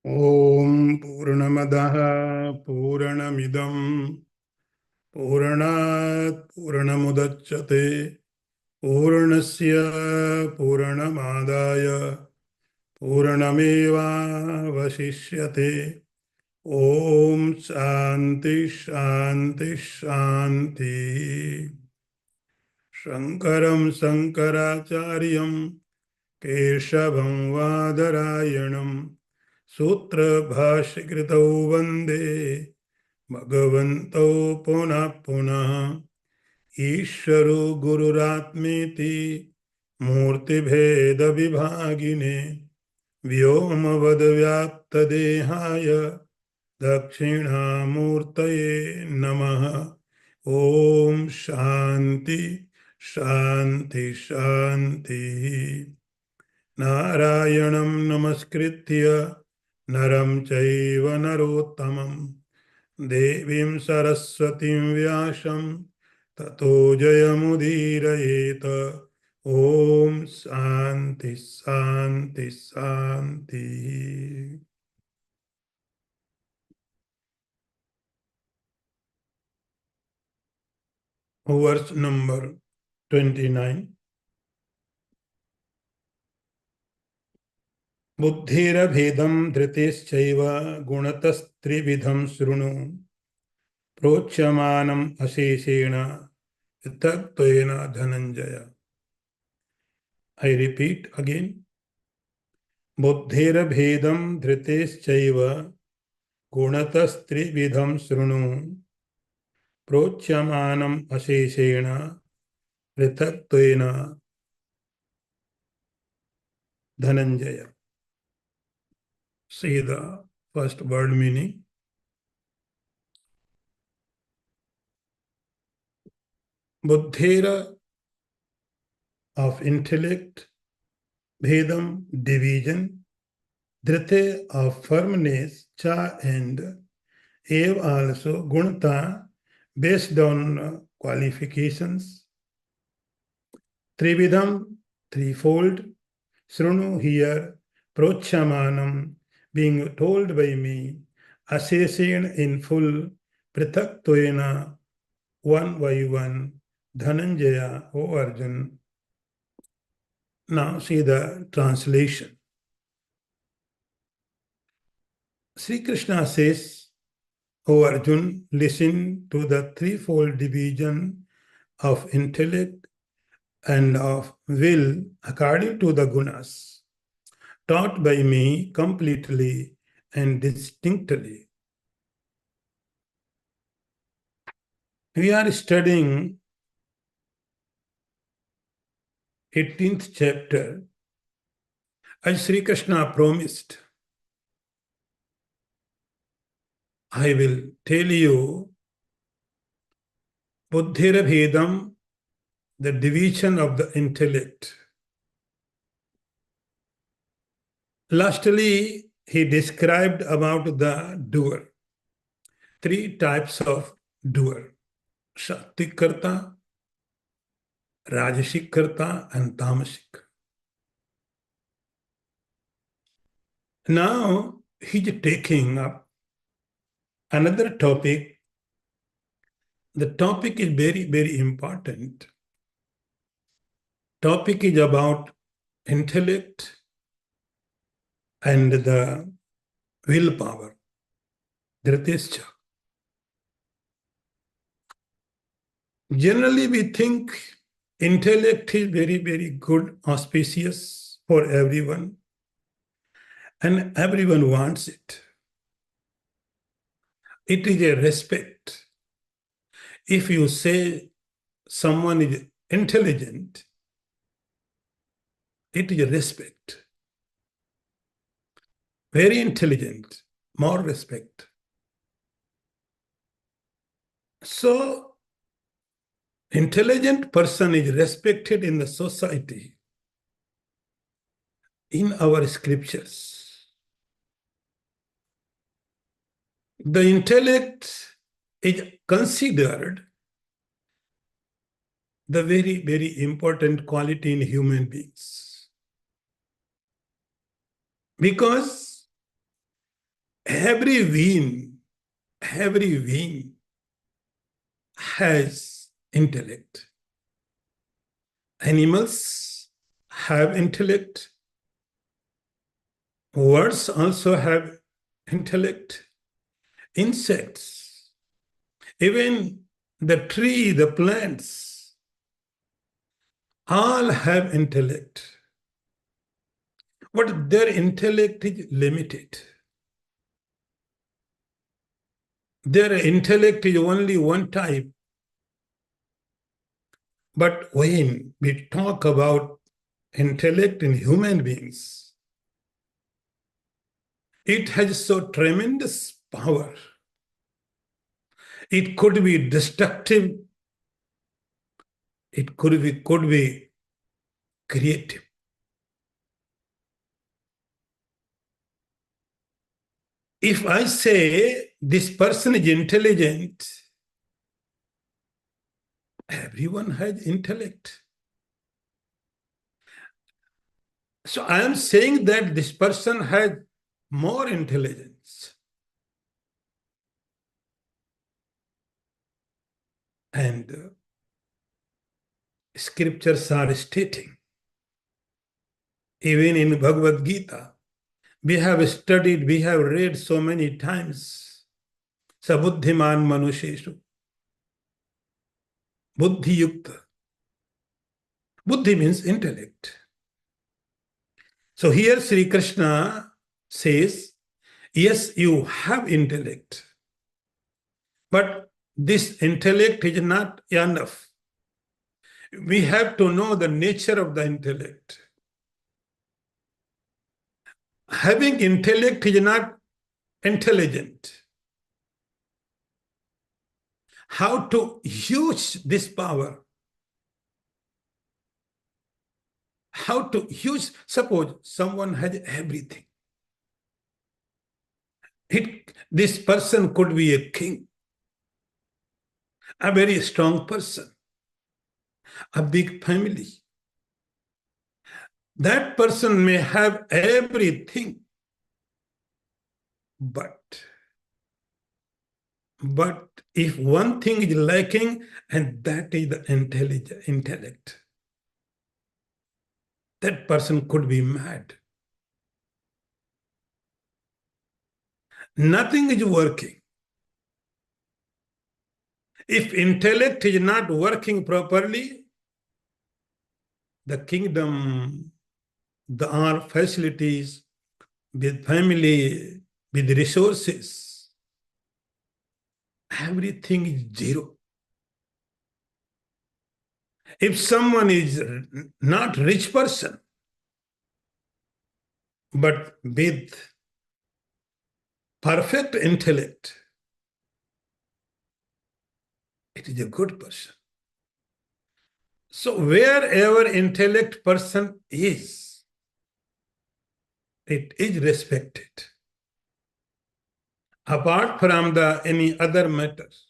Om Purnamadaha Purnamidam Purnat Purnamudachyate Purnasya Purnamadaya Purnameva Vasishyate. Om Shanti Shanti Shanti. Shankaram Shankaracharyam Keshavam Vadarayanam Sutra Bhashikritau Vande Bhagavantau Punah Punah Ishvaro Gururatmeti Murti Bheda Vibhagine Vyomavadvyapta Dehaya Dakshinamurtaye Namaha. Om Shanti Shanti Shanti. Narayanam Namaskritya Naram Chaiva Narottamam Devim Saraswatim Vyasam Tato Jayamudirayeta. Om Santi Santi Santi. Verse number 29. Buddhira bhedam dhriteshchaiva gunatastribhidham srunu prochyamanam aseshena tatvena dhananjaya. I repeat again. Buddhira bhedam dhriteshchaiva gunatastribhidham srunu prochyamanam aseshena tatvena dhananjaya. See the first word meaning. Buddhira of intellect, bhedam division, dhrite of firmness, cha and ev also gunta based on qualifications, trividham threefold, srunu here, prochyamanam being told by me, asesena in full, prithaktvena one by one, Dhananjaya, O Arjun. Now see the translation. Sri Krishna says, O Arjun, listen to the threefold division of intellect and of will according to the gunas, taught by me completely and distinctly. We are studying 18th chapter. As Sri Krishna promised, I will tell you Buddhira Bhedam, the division of the intellect. Lastly, he described about the doer. Three types of doer. Sattvic karta, Rajasic karta, and Tamasic. Now, he's taking up another topic. The topic is very, very important. Topic is about intellect and the willpower. Dhritischa. Generally, we think intellect is very, very good, auspicious for everyone, and everyone wants it. It is a respect. If you say someone is intelligent, it is a respect. Very intelligent, more respect. So, intelligent person is respected in the society, in our scriptures. The intellect is considered the very, very important quality in human beings. Because every being has intellect. Animals have intellect. Words also have intellect. Insects, even the tree, the plants, all have intellect. But their intellect is limited. Their intellect is only one type. But when we talk about intellect in human beings, it has so tremendous power. It could be destructive. It could be creative. If I say this person is intelligent, everyone has intellect. So I am saying that this person has more intelligence. And scriptures are stating, even in Bhagavad Gita, we have studied, we have read so many times, Sabuddhiman Manusheshu, Buddhi Yukta. Buddhi means intellect. So here Sri Krishna says, yes, you have intellect, but this intellect is not enough. We have to know the nature of the intellect. Having intellect is not intelligent. How to use this power? How to use, suppose someone has everything. This person could be a king, a very strong person, a big family. That person may have everything, but if one thing is lacking, and that is the intellect, that person could be mad. Nothing is working. If intellect is not working properly, the kingdom, our facilities, with family, with resources, everything is zero. If someone is not rich person, but with perfect intellect, it is a good person. So wherever intellect person is, it is respected. Apart from any other matters.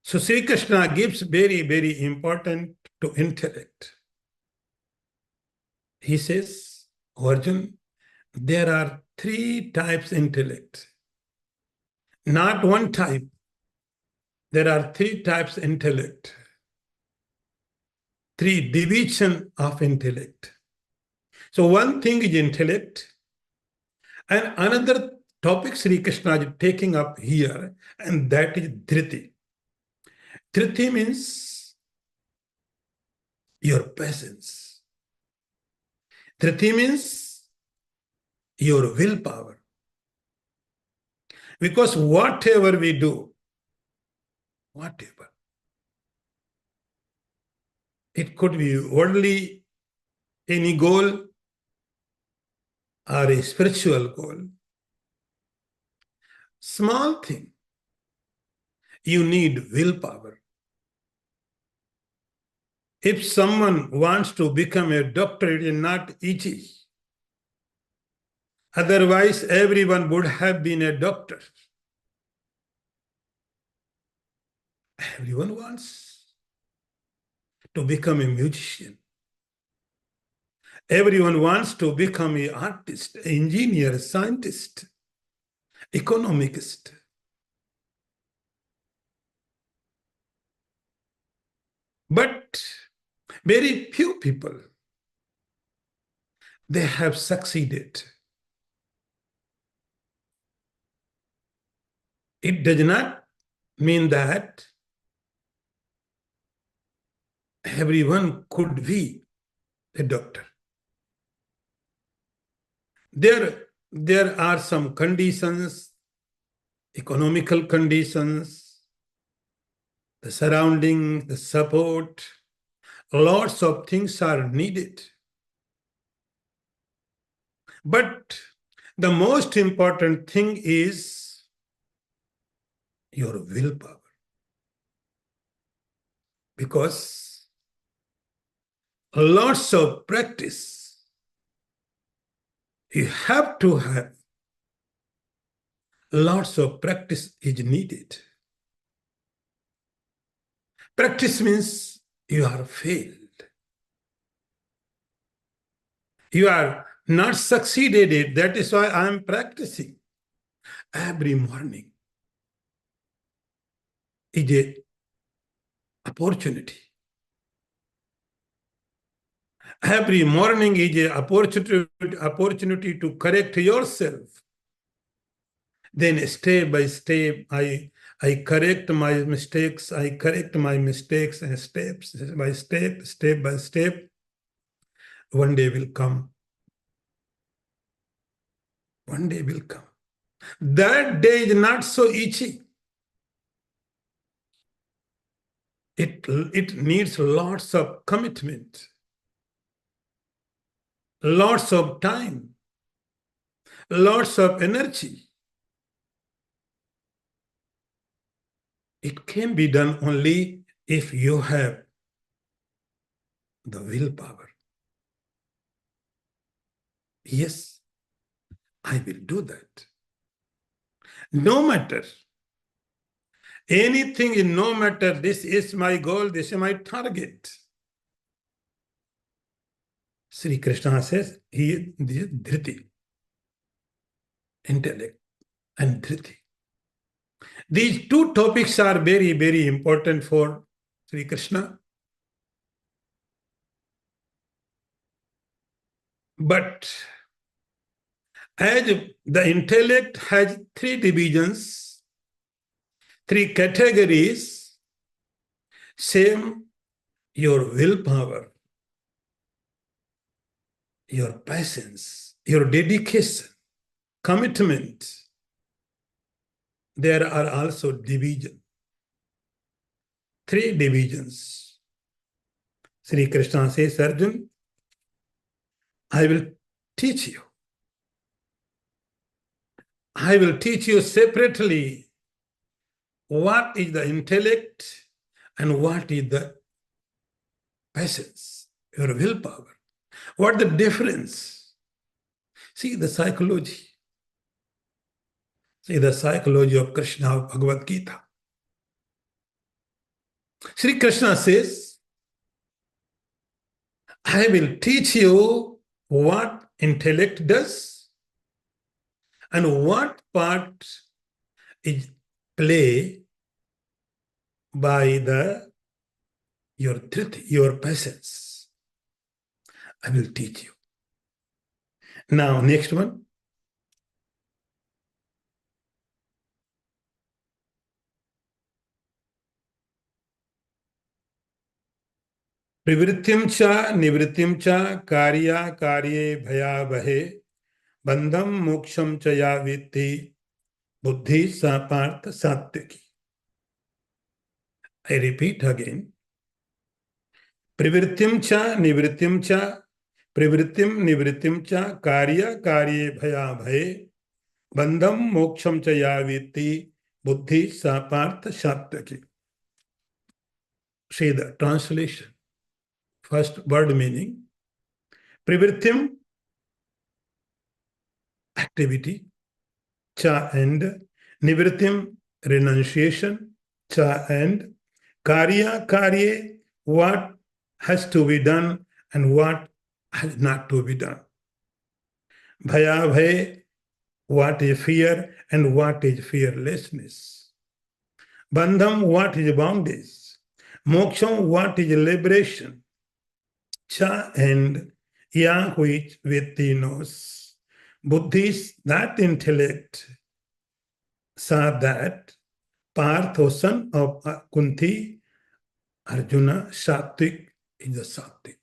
So Sri Krishna gives very, very important to intellect. He says, Arjun, there are 3 types intellect. Not one type. There are 3 types intellect. 3 division of intellect. So one thing is intellect, and another topic Sri Krishna is taking up here, and that is dhriti. Dhriti means your patience. Dhriti means your willpower. Because whatever we do, whatever, it could be worldly, any goal, or a spiritual goal. Small thing, you need willpower. If someone wants to become a doctor, it is not easy. Otherwise, everyone would have been a doctor. Everyone wants to become a musician. Everyone wants to become an artist, engineer, scientist, economist. But very few people, they have succeeded. It does not mean that everyone could be a doctor. There are some conditions, economical conditions, the surrounding, the support, lots of things are needed. But the most important thing is your willpower. Because lots of practice, you have to have lots of practice is needed. Practice means you are failed. You are not succeeded it. That is why I am practicing every morning. Is a opportunity. Every morning is an opportunity to correct yourself. Then step by step, I correct my mistakes. I correct my mistakes and step by step. One day will come. One day will come. That day is not so easy. It needs lots of commitment, lots of time, lots of energy. It can be done only if you have the willpower. Yes, I will do that. No matter anything, no matter this is my goal, this is my target. Sri Krishna says, this is dhriti, intellect and dhriti. These two topics are very, very important for Sri Krishna. But as the intellect has three divisions, three categories, same your willpower, your patience, your dedication, commitment, there are also divisions. Three divisions. Sri Krishna says, Arjun, I will teach you. I will teach you separately what is the intellect and what is the patience, your willpower. What the difference? See the psychology. See the psychology of Krishna of Bhagavad-gita. Sri Krishna says, I will teach you what intellect does and what part is play by your dhriti, your patience. I will teach you. Now, next one. Privrittim cha nivrittim cha karya karye bhaya bhe bandham moksham cha ya vitti buddhi sapartha satyaki. I repeat again. Privrittim cha nivrittim cha privrittim nivrittim cha karya karye bhaya bhe bandham moksham cha ya vitti buddhi sapartha satyaki. See the translation. First word meaning. Privrittim, activity. Cha and nivrittim, renunciation. Cha and karya, what has to be done and what has not to be done. Bhaya bhay, what is fear and what is fearlessness? Bandham, what is bondage? Moksham, what is liberation? Cha and Ya, which Viti knows. Buddhis, that intellect, saw that Partho, son of Kunti, Arjuna, Sattvic is the Sattvic.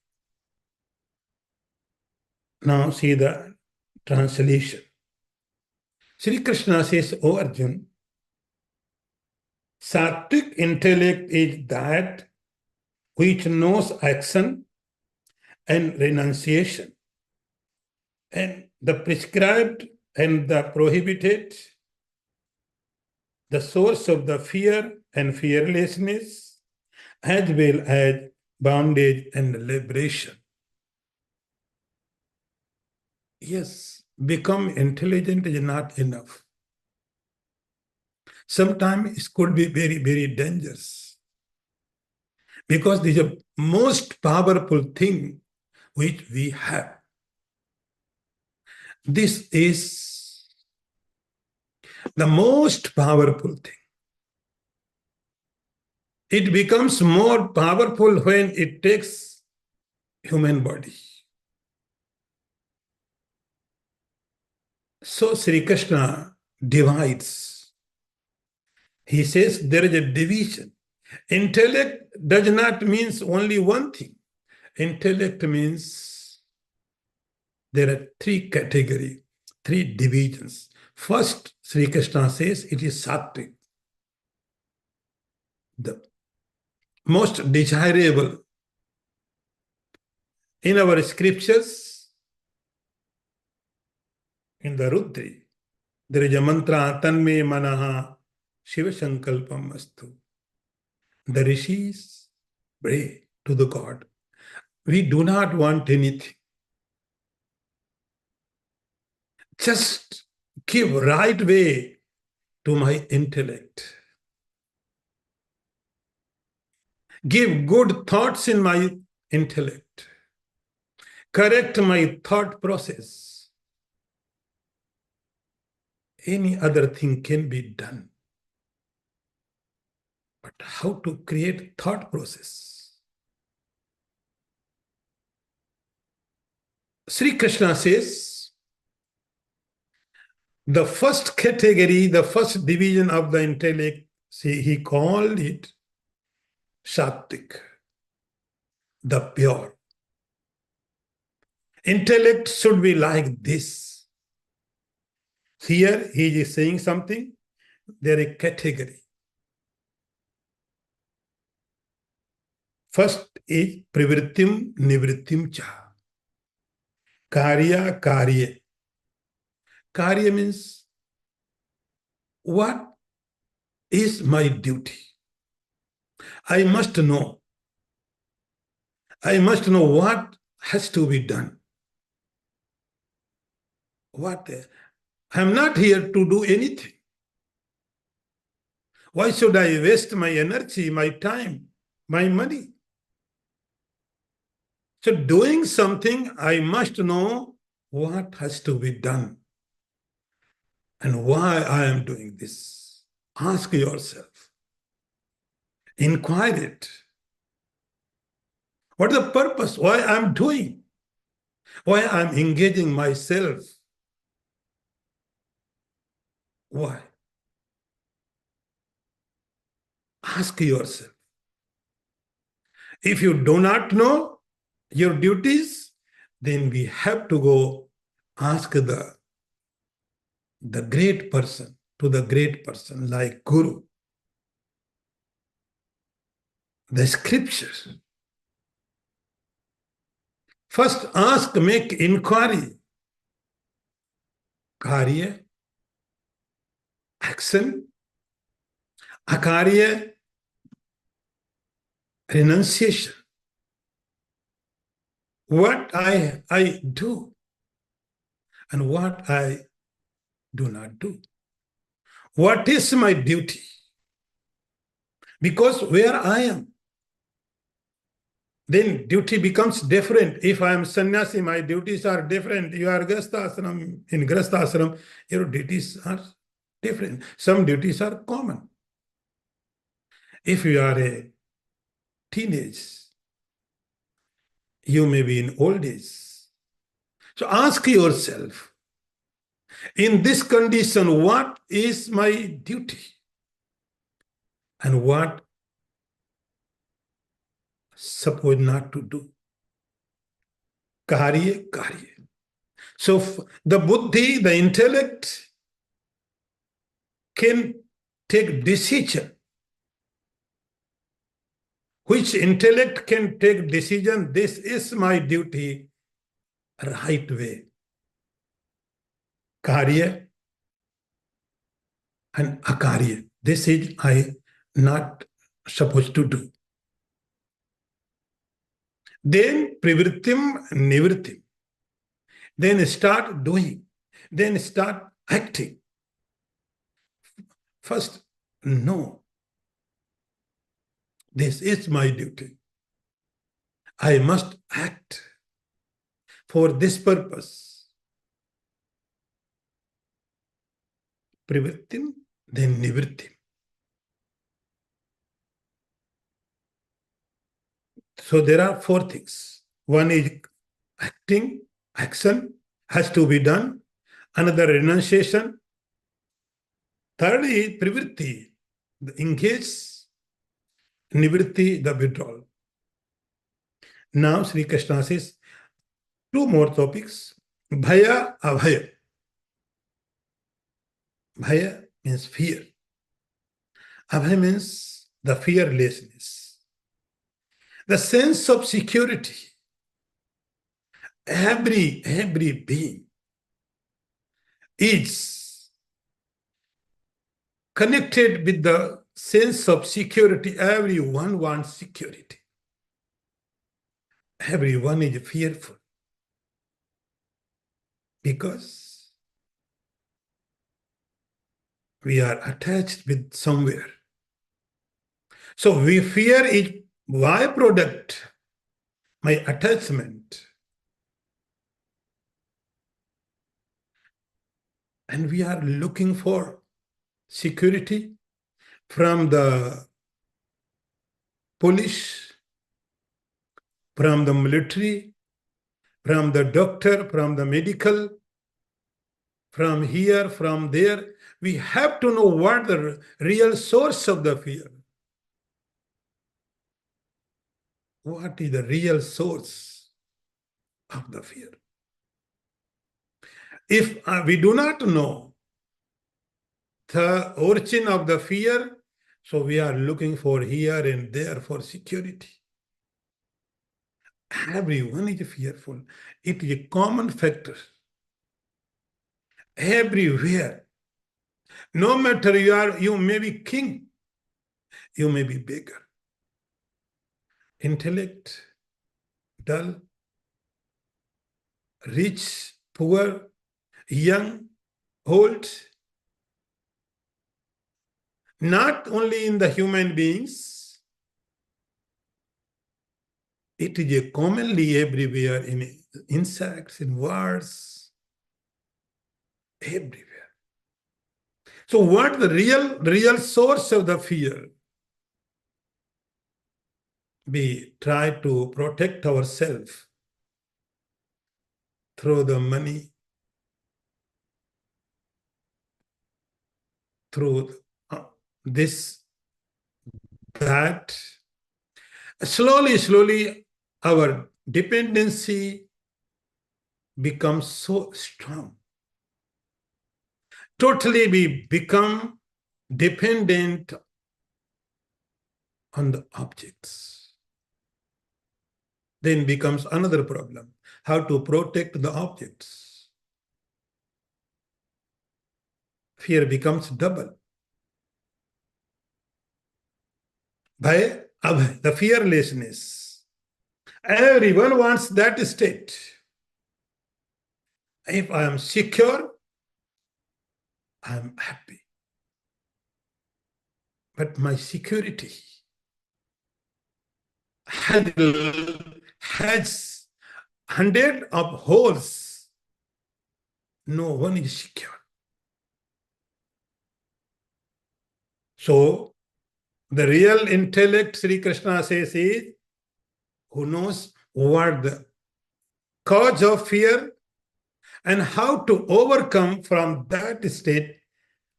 Now see the translation. Sri Krishna says, O Arjun, Sattvic intellect is that which knows action and renunciation, and the prescribed and the prohibited, the source of the fear and fearlessness, as well as bondage and liberation. Yes, become intelligent is not enough. Sometimes it could be very, very dangerous. Because this is the most powerful thing which we have. This is the most powerful thing. It becomes more powerful when it takes human body. So Sri Krishna divides. He says there is a division. Intellect does not mean only one thing. Intellect means there are three categories, three divisions. First, Sri Krishna says it is sattvic, the most desirable. In our scriptures, in the Rudri, there is a mantra, Tanme Manaha Shiva Sankalpam Astu. The rishis pray to the God. We do not want anything. Just give right way to my intellect. Give good thoughts in my intellect. Correct my thought process. Any other thing can be done. But how to create thought process? Sri Krishna says, the first category, the first division of the intellect, see, he called it Sattvic, the pure. Intellect should be like this. Here he is saying something, there is a category. First is Privrittim Nivrittim Cha. Karya Karya. Karya means what is my duty? I must know. I must know what has to be done. What? I'm not here to do anything. Why should I waste my energy, my time, my money? So doing something, I must know what has to be done and why I am doing this. Ask yourself. Inquire it. What is the purpose? Why I'm doing? Why I'm engaging myself? Why? Ask yourself. If you do not know your duties, then we have to go ask the great person, to the great person like Guru. The scriptures. First ask, make inquiry. Karya, action, akarya, renunciation. What I do and what I do not do. What is my duty? Because where I am, then duty becomes different. If I am sannyasi, my duties are different. You are grastha in grastha your duties are different. Some duties are common. If you are a teenage, you may be in old age. So ask yourself, in this condition, what is my duty? And what suppose not to do? Karya. So the buddhi, the intellect can take decision. Which intellect can take decision? This is my duty, right way. Karya and akarya. This is I not supposed to do. Then privrittim, nivrittim. Then start doing. Then start acting. First, no. This is my duty. I must act for this purpose. Privrittim, then nivrittim. So there are four things. One is acting, action has to be done. Another renunciation. Third is privritti, the engage. Nivritti, the withdrawal. Now Sri Krishna says two more topics. Bhaya, abhaya. Bhaya means fear. Abhaya means the fearlessness. The sense of security. Every being is connected with the sense of security. Everyone wants security. Everyone is fearful because we are attached with somewhere. So we fear is byproduct, my attachment. And we are looking for security from the police, from the military, from the doctor, from the medical, from here, from there. We have to know what the real source of the fear. What is the real source of the fear? If we do not know the origin of the fear, so we are looking for here and there for security. Everyone is fearful. It is a common factor. Everywhere. No matter you may be king, you may be beggar. Intellect, dull, rich, poor, young, old. Not only in the human beings, it is a commonly everywhere in insects, in birds, everywhere. So what the real source of the fear? We try to protect ourselves through the money, through this, that. Slowly, our dependency becomes so strong. Totally we become dependent on the objects. Then becomes another problem. How to protect the objects? Fear becomes double. Bhaya, abhay, the fearlessness. Everyone wants that state. If I am secure, I am happy. But my security, handle has hundred of holes. No one is secure. So, the real intellect, Sri Krishna says, is who knows what the cause of fear and how to overcome from that state,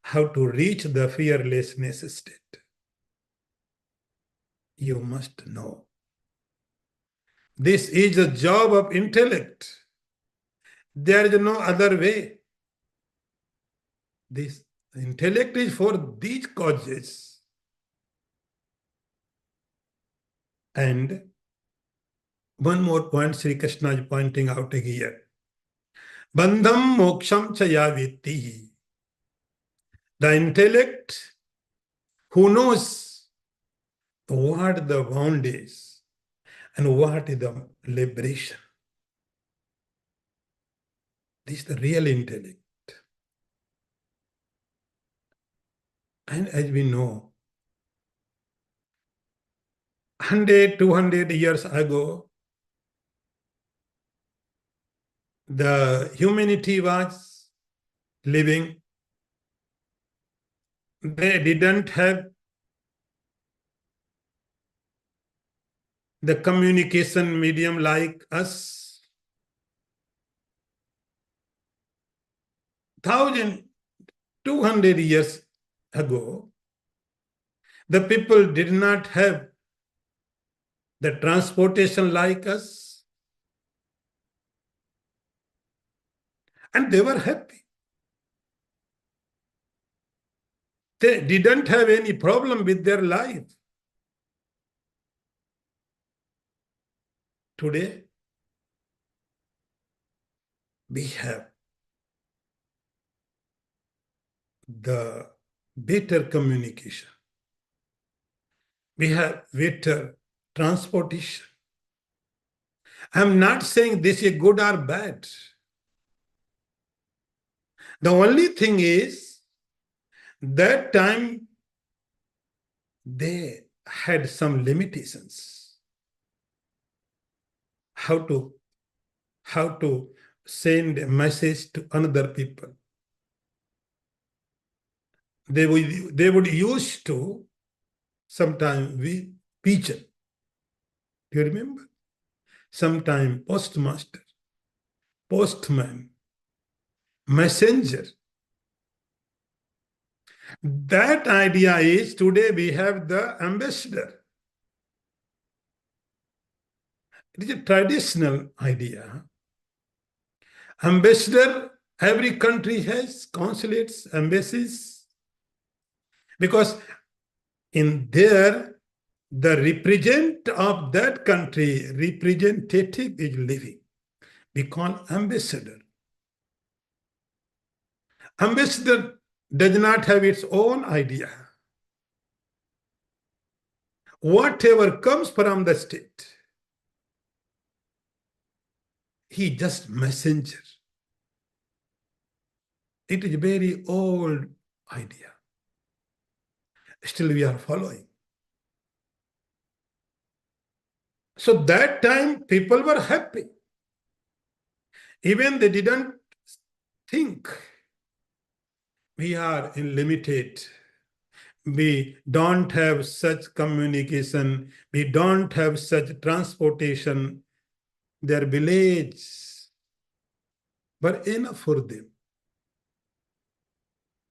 how to reach the fearlessness state. You must know. This is a job of intellect. There is no other way. This intellect is for these causes. And one more point Sri Krishna is pointing out here. Bandham moksham chayaviti. The intellect who knows what the bound is and what is the liberation. This is the real intellect. And as we know, 100, 200 years ago, the humanity was living. They didn't have the communication medium like us. 1,200 years ago, the people did not have the transportation like us. And they were happy. They didn't have any problem with their life. Today, we have the better communication. We have better transportation. I'm not saying this is good or bad. The only thing is, that time they had some limitations. How to send a message to another people. They would use to sometime we pigeon. Do you remember? Sometime postmaster, postman, messenger. That idea is today we have the ambassador. It is a traditional idea. Ambassador, every country has consulates, embassies, because in there, the representative of that country, representative is living. We call ambassador. Ambassador does not have its own idea. Whatever comes from the state, he just messenger. It is a very old idea. Still we are following. So that time people were happy. Even they didn't think we are limited. We don't have such communication. We don't have such transportation. Their villages were enough for them.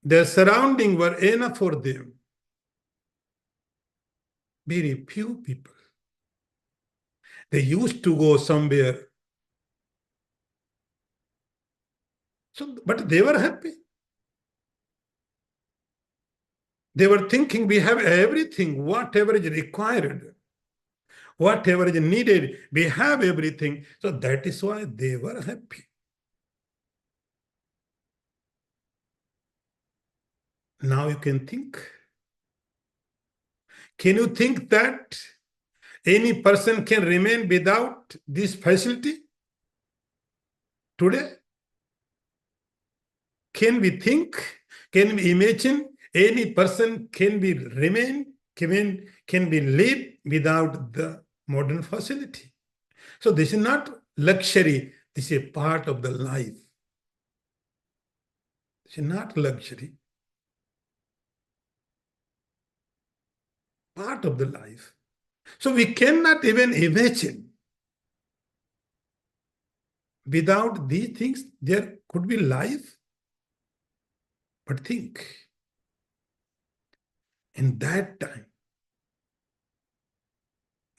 Their surroundings were enough for them. Very few people. They used to go somewhere. So, but they were happy. They were thinking we have everything, whatever is required, whatever is needed, we have everything. So that is why they were happy. Now you can think. Can you think that any person can remain without this facility today? Can we think? Can we imagine any person can be live without the modern facility. So this is not luxury. This is a part of the life. This is not luxury. Part of the life. So we cannot even imagine without these things there could be life. But think, in that time,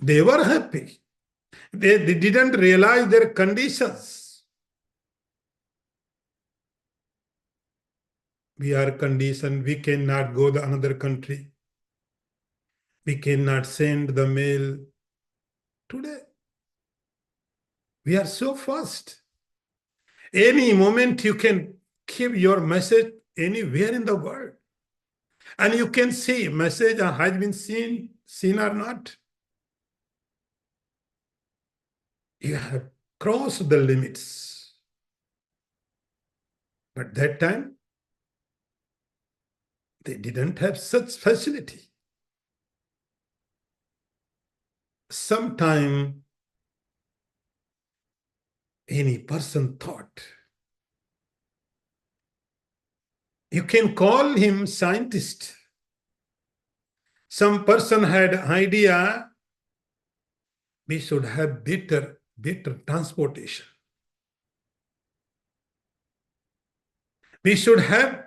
they were happy. They didn't realize their conditions. We are conditioned. We cannot go to another country. We cannot send the mail today. We are so fast. Any moment you can keep your message anywhere in the world. And you can see message has been seen or not. You have crossed the limits. But that time, they didn't have such facility. Sometime any person thought, you can call him scientist. Some person had idea we should have better transportation. We should have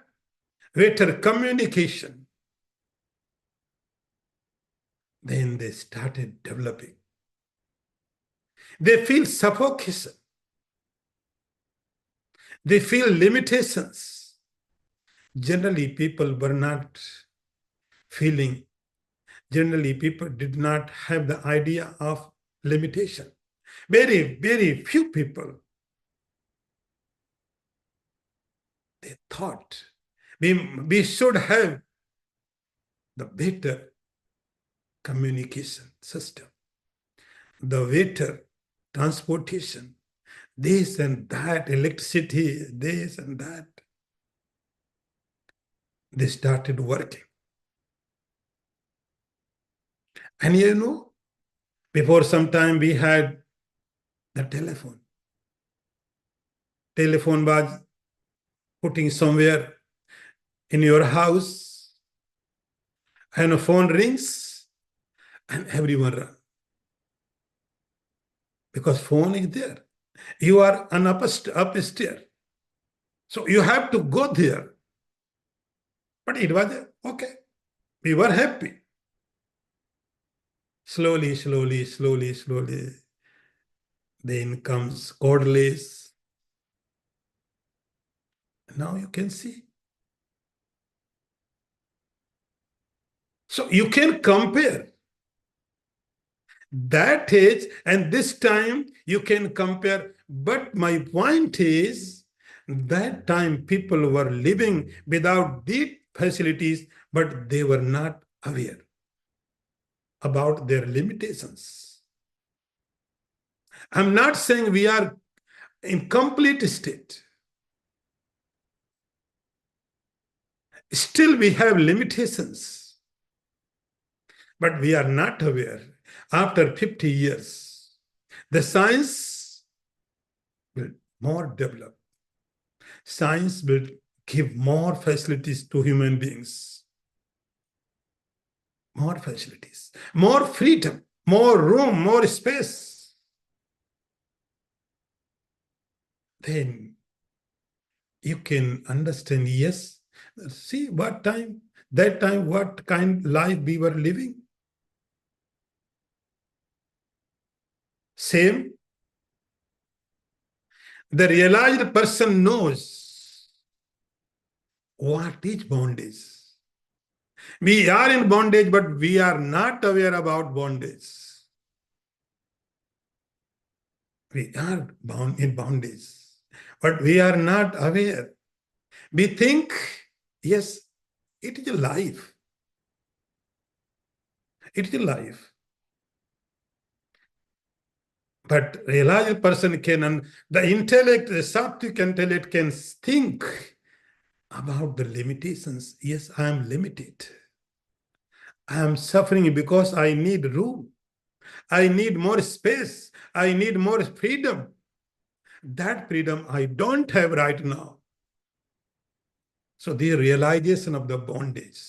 better communication. Then they started developing. They feel suffocation. They feel limitations. Generally, people were not feeling. Generally, people did not have the idea of limitation. Very, very few people. They thought we should have the better communication system, the better transportation, this and that, electricity, this and that. They started working. And you know, before some time we had the telephone. Telephone was putting somewhere in your house, and a phone rings, and everyone runs. Because phone is there. You are an upstairs. So you have to go there. But it was okay. We were happy. Slowly, slowly, slowly, slowly. Then comes cordless. Now you can see. So you can compare that age and this time you can compare. But my point is, that time people were living without these facilities, but they were not aware about their limitations. I'm not saying we are in complete state. Still we have limitations, but we are not aware. After 50 years, the science will more develop. Science will give more facilities to human beings. More facilities, more freedom, more room, more space. Then you can understand, yes, see what time, that time, what kind of life we were living. Same. The realized person knows what is bondage. We are in bondage, but we are not aware about bondage. We are bound in bondage, but we are not aware. We think, yes, it is a life. It is a life. But realized person can, the intellect, the sattvic intellect can think about the limitations. Yes, I am limited. I am suffering because I need room. I need more space. I need more freedom. That freedom I don't have right now. So the realization of the bondage.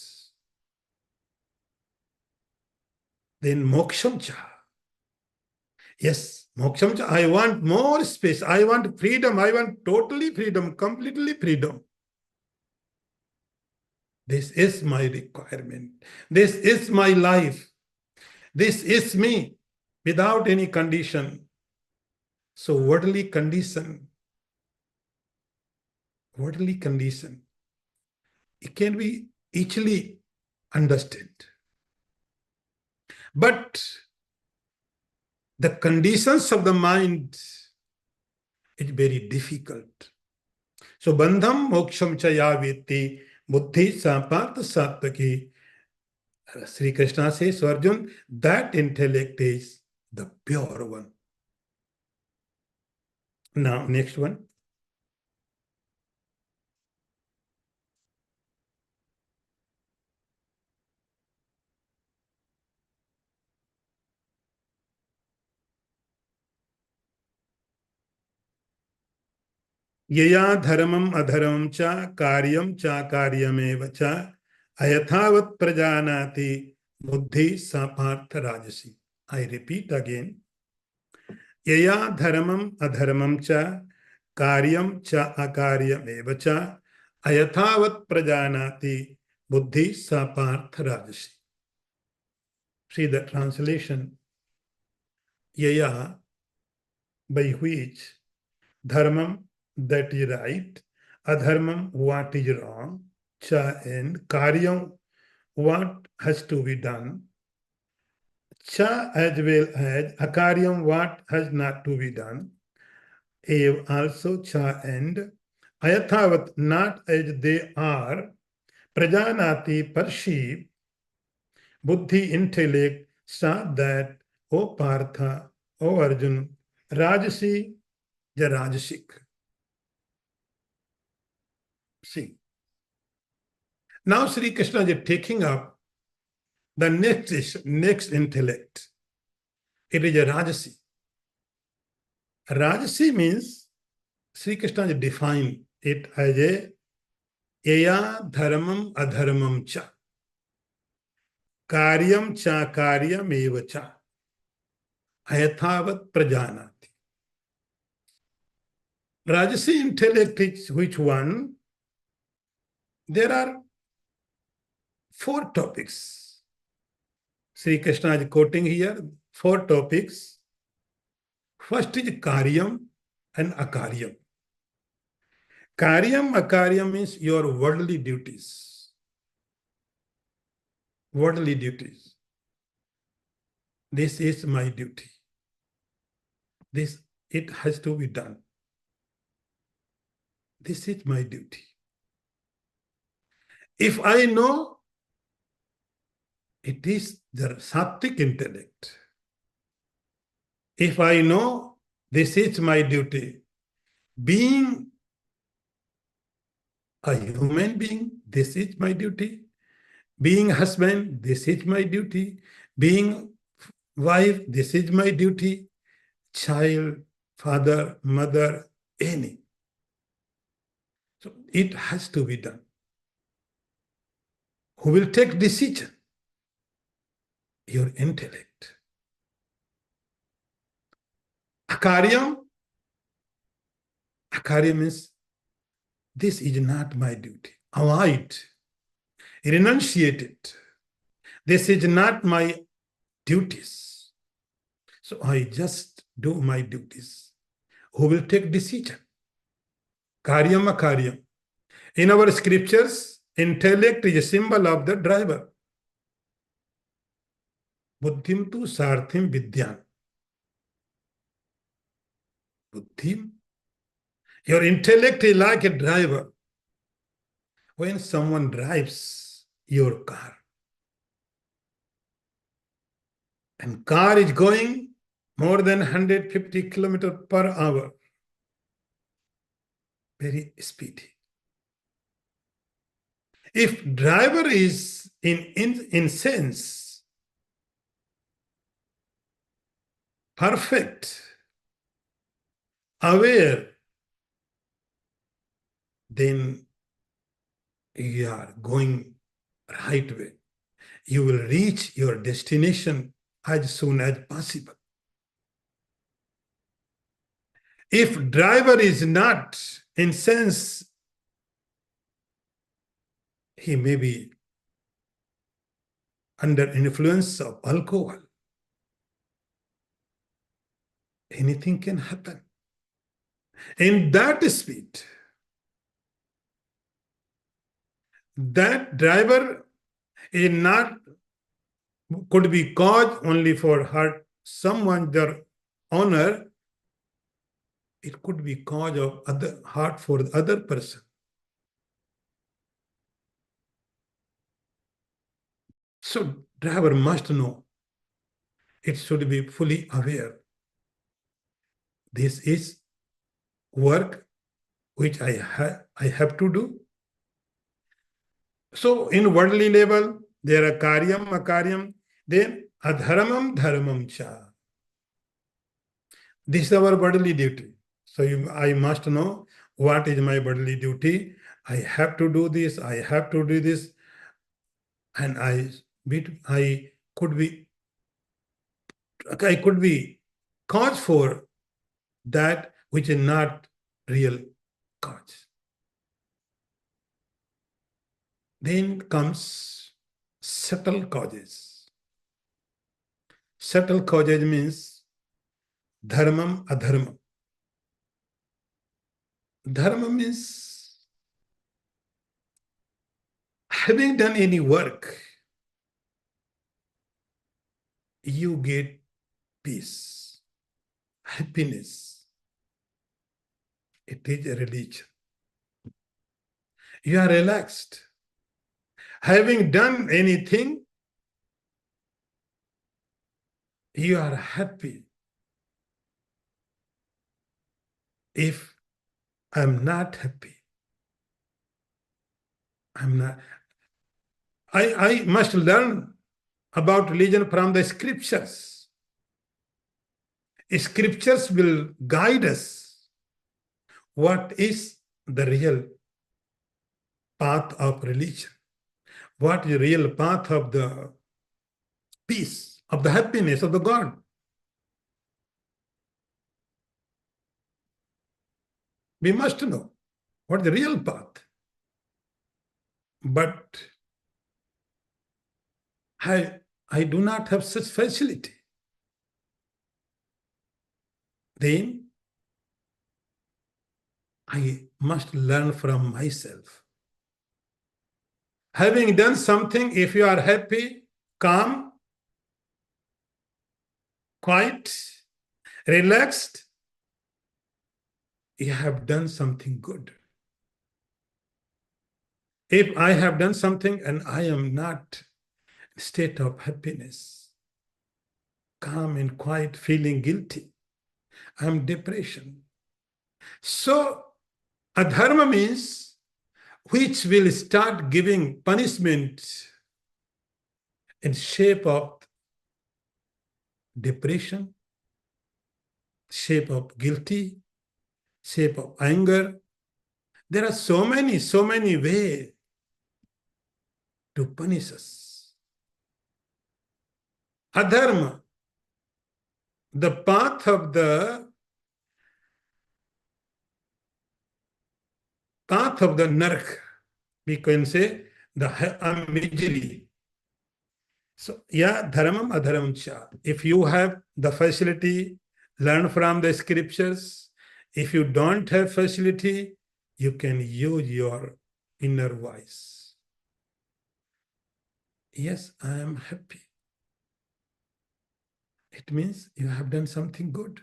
Then moksham cha. Yes, moksham cha. I want more space. I want freedom. I want totally freedom, completely freedom. This is my requirement. This is my life. This is me without any condition. So worldly condition, it can be easily understood. But the conditions of the mind is very difficult. So bandham moksham cha ya veti buddhi sapartha sattaki. Sri Krishna says to Arjun, that intellect is the pure one. Now, next one. यया धर्मम अधर्मम च कार्यम च कार्यमेव च अयथावत प्रजानाति बुद्धि सा पार्थ राजसी. I repeat again. यया धर्मम अधर्मम च कार्यम च अकार्यमेव च अयथावत प्रजानाति बुद्धि सा पार्थ राजसी. See the translation. Yaya, by which, dharmam, that is right, adharmam, what is wrong, cha, and karyam, what has to be done, cha, as well as akaryam, what has not to be done, ev, also cha, and ayathavat, not as they are, prajanati, perceive, buddhi, intellect, sa, that, O Partha, O Arjun, Rajasi, the Rajasic. See. Now Sri Krishna is taking up the next intellect. It is a Rajasi. Rajasi means Sri Krishna is defined it as a Eya dharmam adharmam cha. Karyam cha karyam eva cha. Ayathavat prajanati. Rajasi intellect is which one? There are 4 topics. Sri Krishna is quoting here 4 topics. First is karyam and akaryam. Karyam, akaryam means your worldly duties. Worldly duties. This is my duty. This, it has to be done. This is my duty. If I know it is the sattvic intellect, if I know this is my duty, being a human being, this is my duty. Being husband, this is my duty. Being wife, this is my duty. Child, father, mother, any. So it has to be done. Who will take decision? Your intellect. Akaryam. Akaryam means this is not my duty. Avoid. Renunciate it. This is not my duties. So I just do my duties. Who will take decision? Karyam akaryam. In our scriptures, intellect is a symbol of the driver. Buddhim tu sarthim vidyam. Buddhim. Your intellect is like a driver. When someone drives your car, and car is going more than 150 kilometers per hour, very speedy. If driver is in sense, perfect, aware, then you are going right way. You will reach your destination as soon as possible. If driver is not in sense, he may be under influence of alcohol. Anything can happen. In that speed, that driver is not, could be cause only for hurt someone, their honor. It could be cause of other hurt for the other person. So driver must know. It should be fully aware. This is work which I have to do. So in worldly level, there are karyam, akaryam, then adharamam, dharmam cha. This is our bodily duty. So I must know what is my bodily duty. I have to do this, I have to do this. And I could be cause for that which is not real cause. Then comes subtle causes. Subtle causes means dharmam, adharmam. Dharma means having done any work, you get peace, happiness. It is a religion. You are relaxed. Having done anything, you are happy. If I'm not happy, I'm not. I must learn about religion from the scriptures. Scriptures will guide us what is the real path of religion, what is the real path of the peace, of the happiness of the God. We must know what is the real path. But I do not have such facility. Then I must learn from myself. Having done something, if you are happy, calm, quiet, relaxed, you have done something good. If I have done something and I am not in a state of happiness, calm and quiet, feeling guilty, I am depression. So adharma means which will start giving punishment in shape of depression, shape of guilty, shape of anger. There are so many ways to punish us. Adharma, the path of the nark, we can say the misery. So, yeah, dharmam, adharamam cha. If you have the facility, learn from the scriptures. If you don't have facility, you can use your inner voice. Yes, I am happy. It means you have done something good.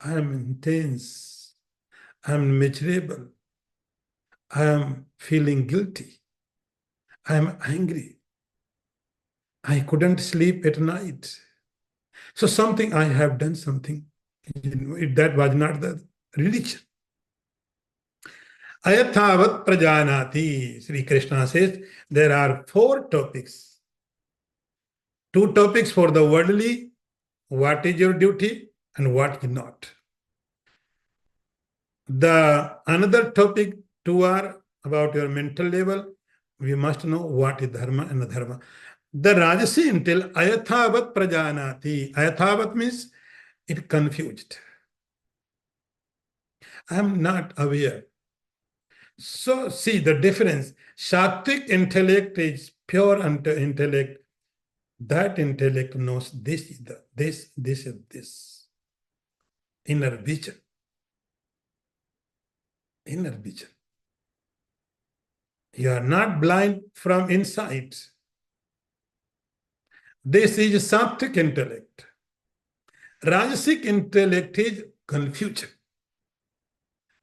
I am intense. I am miserable. I am feeling guilty. I am angry. I couldn't sleep at night. So I have done something. That was not the religion. Ayathavat prajanati. Sri Krishna says there are 4 topics. 2 topics for the worldly, what is your duty and what is not. The another topic to are about your mental level. We must know what is dharma and adharma. The Rajasi intel ayathavat prajanati. Ayathavat means it confused. I am not aware. So see the difference. Sattvic intellect is pure intellect. That intellect knows this is this. Inner vision. Inner vision. You are not blind from inside. This is sattvic intellect. Rajasic intellect is confusion.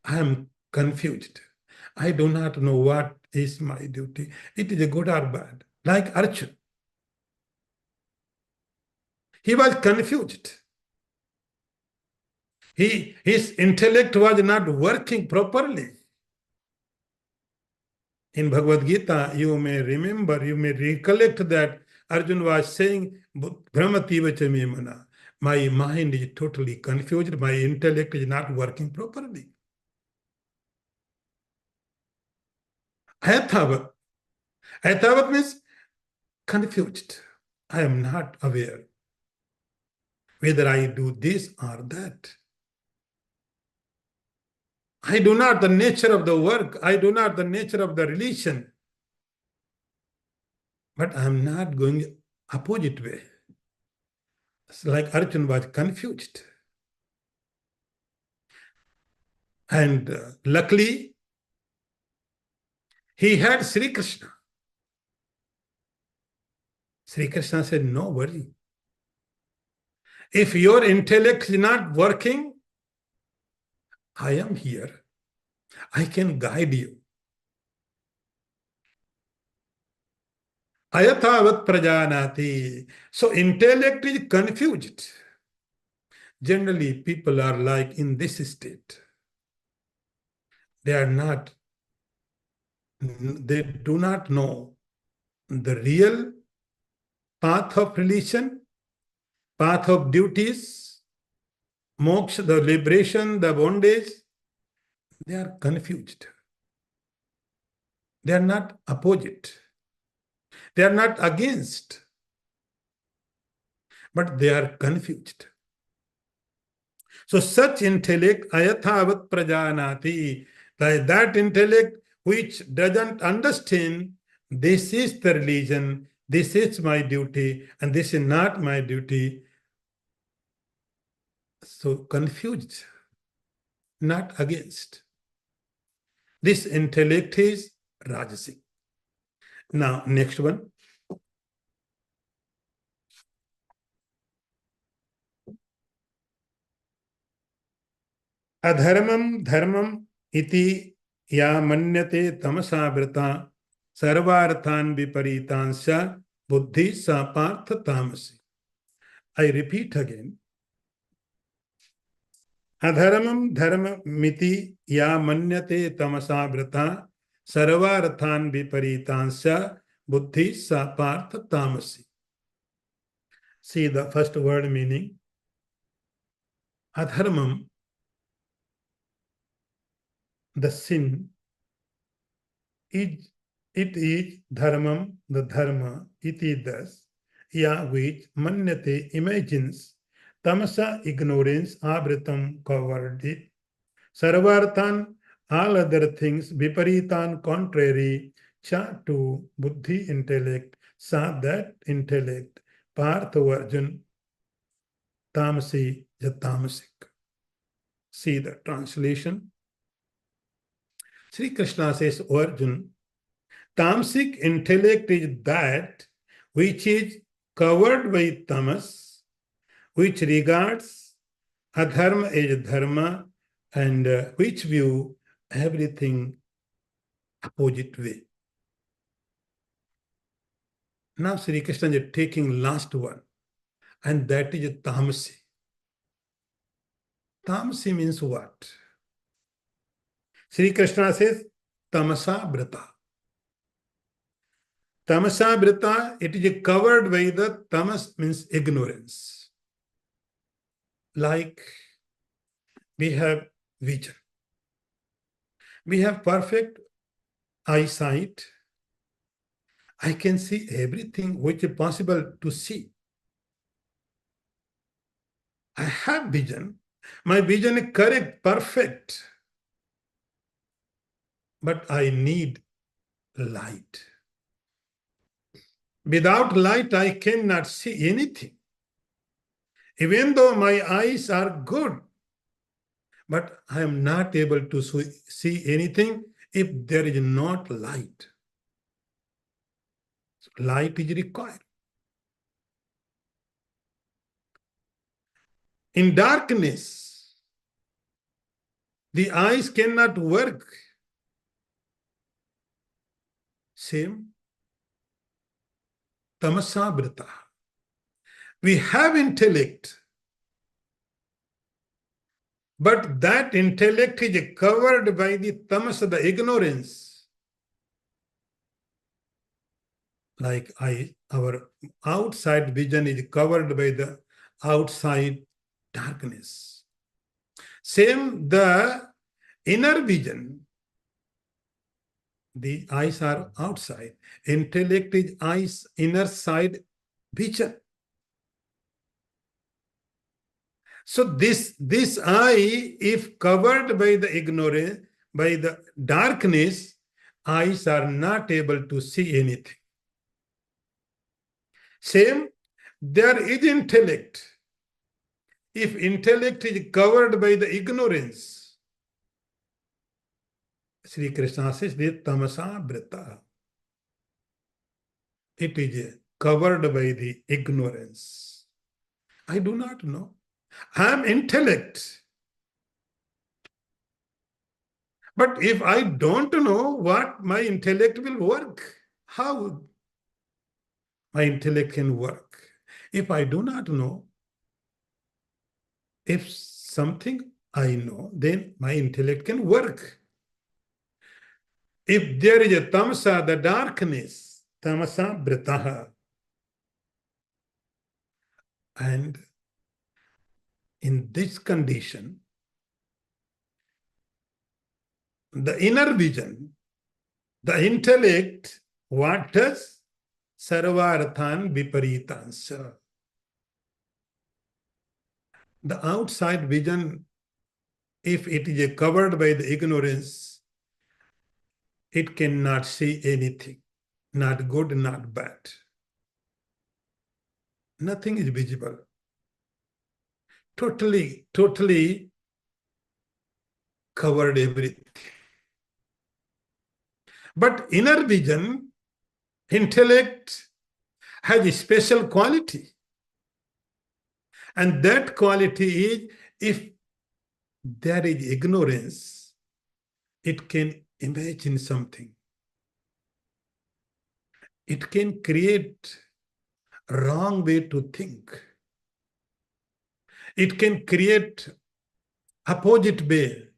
I am confused. I do not know what is my duty. It is a good or bad. Like Arjuna. He was confused. His intellect was not working properly. In Bhagavad Gita, you may remember, you may recollect that Arjuna was saying, Brahmativacha me mana. My mind is totally confused. My intellect is not working properly. Ayathavat. Ayathavat means confused. I am not aware whether I do this or that. I do not the nature of the work. I do not the nature of the relation. But I am not going opposite way. It's like Arjuna was confused. And luckily, he had Sri Krishna. Sri Krishna said, no worry. If your intellect is not working, I am here. I can guide you. Ayathavat prajanati. So intellect is confused. Generally, people are like in this state. They are not, they do not know the real path of relation, path of duties, moksha, the liberation, the bondage. They are confused. They are not opposite. They are not against. But they are confused. So such intellect, ayathavat prajanati, that intellect which doesn't understand this is the religion, this is my duty, and this is not my duty. So confused, not against. This intellect is Rajasic. Now, next one. Adharmam dharmam iti ya manyate tamasavrata sarvarthan viparitansya buddhi sapartha tamasi. I repeat again. Adharmam dharmamiti ya manyate tamasavrata sarvarthan viparitansya buddhi sapartha tamasi. See the first word meaning. Adharmam, the sin, it is dharmam, the dharma, iti thus, ya which manyate imagines, tamasa ignorance, avritam covered it, sarvarthan all other things, viparitan contrary, cha to buddhi intellect, sa that intellect, partha virgin, tamasi jatamasic. See the translation. Sri Krishna says, Arjun, tamasic intellect is that which is covered by tamas, which regards adharma as dharma, and which view everything opposite way. Now Sri Krishna is taking last one, and that is tamasi. Tamasi means what? Sri Krishna says, tamasa brata. Tamasa brata, it is covered by the tamas means ignorance. like we have vision. We have perfect eyesight. I can see everything which is possible to see. I have vision. My vision is correct, perfect. But I need light. Without light, I cannot see anything. Even though my eyes are good, but I am not able to see anything if there is not light. Light is required. In darkness, the eyes cannot work. Same. Tamasabrita. We have intellect, but that intellect is covered by the tamasa, the ignorance. Like our outside vision is covered by the outside darkness. Same, the inner vision, the eyes are outside. Intellect is eyes, inner side vision. So this eye, if covered by the ignorance, by the darkness, eyes are not able to see anything. Same, there is intellect. If intellect is covered by the ignorance, Sri Krishna says, tamasa brita. It is covered by the ignorance. I do not know. I am intellect. But if I don't know what my intellect will work, how my intellect can work? If I do not know, if something I know, then my intellect can work. If there is a tamasa, the darkness, tamasa britaha, and in this condition, the inner vision, the intellect, what does? Sarvarthan viparitansa. The outside vision, if it is covered by the ignorance, it cannot see anything, not good, not bad. Nothing is visible. Totally covered everything. But inner vision, intellect, has a special quality. And that quality is, if there is ignorance, it can imagine something. It can create a wrong way to think. It can create opposite way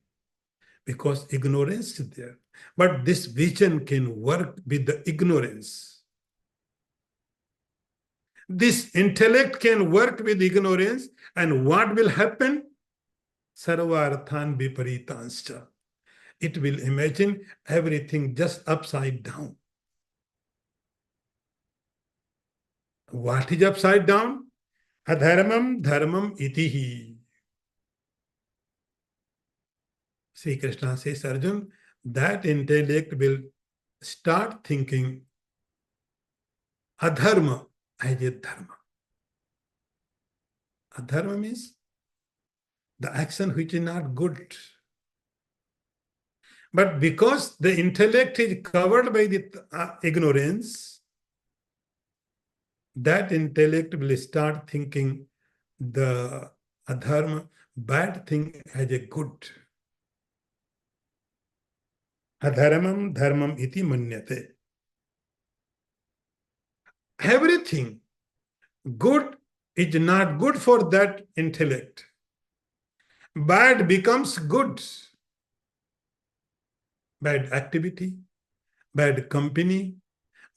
because ignorance is there. But this vision can work with the ignorance. This intellect can work with ignorance, and what will happen? Sarvarthan viparitanscha. It will imagine everything just upside down. What is upside down? Adharmam dharmam itihi. Sri Krishna says, Arjun, that intellect will start thinking adharma as a dharma. Adharma means the action which is not good. But because the intellect is covered by the ignorance, that intellect will start thinking the adharma, bad thing, as a good. Adharmam dharmam iti manyate. Everything good is not good for that intellect. Bad becomes good. Bad activity, bad company,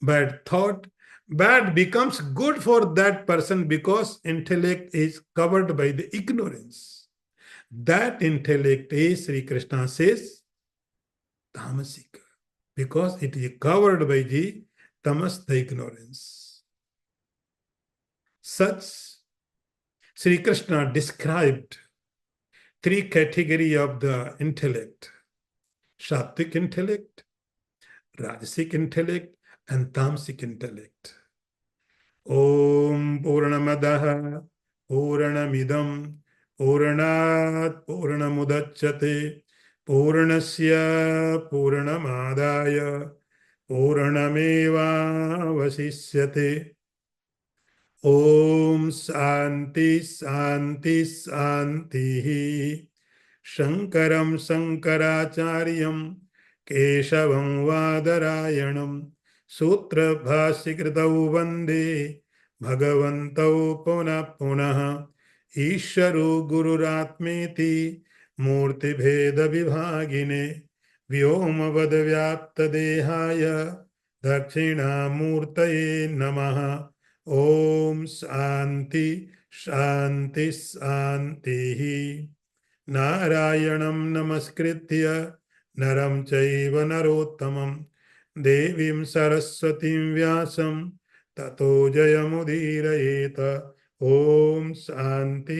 bad thought, Bad becomes good for that person because intellect is covered by the ignorance. That intellect is, Sri Krishna says, tamasic, because it is covered by the tamas, the ignorance. Such, Sri Krishna described three categories of the intellect: Sattvic intellect, Rajasic intellect, and Tamasic intellect. Om Purnamadah Purnamidam Purnat Purnamudachyate Purnasya Purnamadaya Purnameva Vasishyate. Om Santi Santi Santi. Shankaram Shankaracharyam Keshavam Vadarayanam Sutra Bhasikritau Vande Bhagavantau Punah Punah Isharo Gururatmeti Murti Bheda Vibhagine Vyomavad Vyapta Dehaya Dakshina Murtaye Namaha. Om Shanti Shanti Shanti. नारायणं नमस्कृत्य नरं चैव नरोत्तमं देवीं सरस्वतीं व्यासं ततो जयमुदीरयेत. ओम शांति.